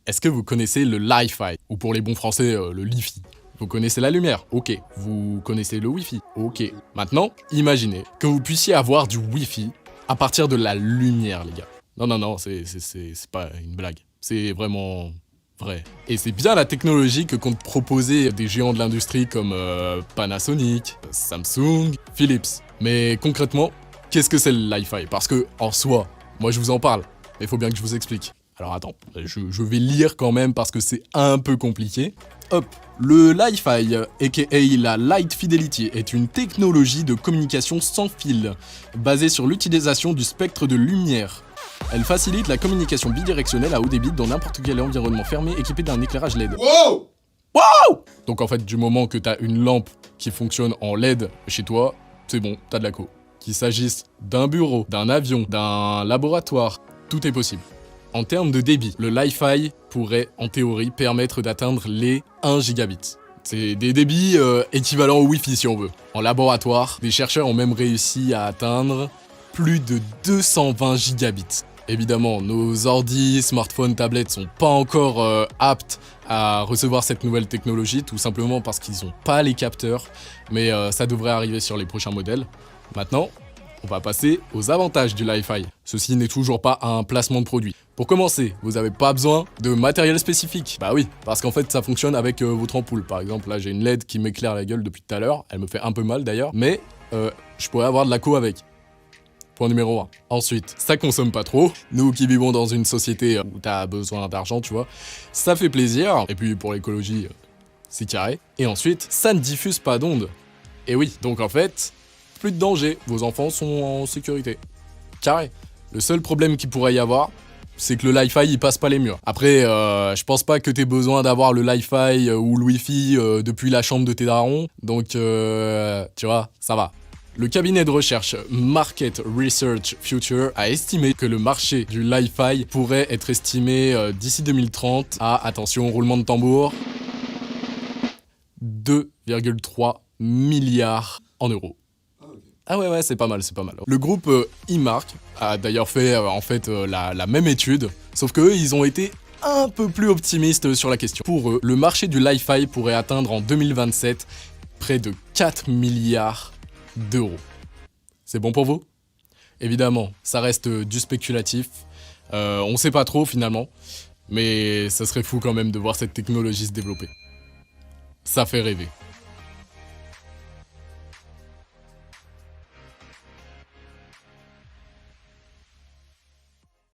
Est-ce que vous connaissez le Li-Fi? Ou pour les bons français, le Li-Fi? Vous connaissez la lumière? Ok. Vous connaissez le Wi-Fi? Ok. Maintenant, imaginez que vous puissiez avoir du Wi-Fi à partir de la lumière, les gars. Non, c'est pas une blague. C'est vraiment vrai. Et c'est bien la technologie que comptent proposer des géants de l'industrie comme Panasonic, Samsung, Philips. Mais concrètement, qu'est-ce que c'est le Li-Fi? Parce que, en soi, moi je vous en parle, mais il faut bien que je vous explique. Alors attends, je vais lire quand même parce que c'est un peu compliqué. Hop, le Li-Fi, aka la Light Fidelity, est une technologie de communication sans fil, basée sur l'utilisation du spectre de lumière. Elle facilite la communication bidirectionnelle à haut débit dans n'importe quel environnement fermé équipé d'un éclairage LED. Wow! Wow! Donc en fait, du moment que t'as une lampe qui fonctionne en LED chez toi, c'est bon, t'as de la co. Qu'il s'agisse d'un bureau, d'un avion, d'un laboratoire, tout est possible. En termes de débit, le Li-Fi pourrait, en théorie, permettre d'atteindre les 1 gigabit. C'est des débits équivalents au Wi-Fi si on veut. En laboratoire, des chercheurs ont même réussi à atteindre plus de 220 gigabits. Évidemment, nos ordis, smartphones, tablettes sont pas encore aptes à recevoir cette nouvelle technologie, tout simplement parce qu'ils n'ont pas les capteurs, mais ça devrait arriver sur les prochains modèles. Maintenant, on va passer aux avantages du Li-Fi. Ceci n'est toujours pas un placement de produit. Pour commencer, vous n'avez pas besoin de matériel spécifique. Bah oui, parce qu'en fait ça fonctionne avec votre ampoule. Par exemple, là j'ai une LED qui m'éclaire la gueule depuis tout à l'heure, elle me fait un peu mal d'ailleurs, mais je pourrais avoir de la co avec. Point numéro 1. Ensuite, ça consomme pas trop. Nous qui vivons dans une société où t'as besoin d'argent, tu vois, ça fait plaisir. Et puis pour l'écologie, c'est carré. Et ensuite, ça ne diffuse pas d'ondes. Et oui, donc en fait, plus de danger, vos enfants sont en sécurité. Carré. Le seul problème qu'il pourrait y avoir, c'est que le Li-Fi il passe pas les murs. Après, je pense pas que t'aies besoin d'avoir le Li-Fi ou le Wi-Fi depuis la chambre de tes darons. Donc, tu vois, ça va. Le cabinet de recherche Market Research Future a estimé que le marché du Li-Fi pourrait être estimé d'ici 2030 à, attention, roulement de tambour, 2,3 milliards en euros. Ah ouais, c'est pas mal, c'est pas mal. Le groupe eMark a d'ailleurs fait la même étude, sauf qu'eux, ils ont été un peu plus optimistes sur la question. Pour eux, le marché du Li-Fi pourrait atteindre en 2027 près de 4 milliards d'euros. C'est bon pour vous? Évidemment, ça reste du spéculatif. On sait pas trop finalement, mais ça serait fou quand même de voir cette technologie se développer. Ça fait rêver.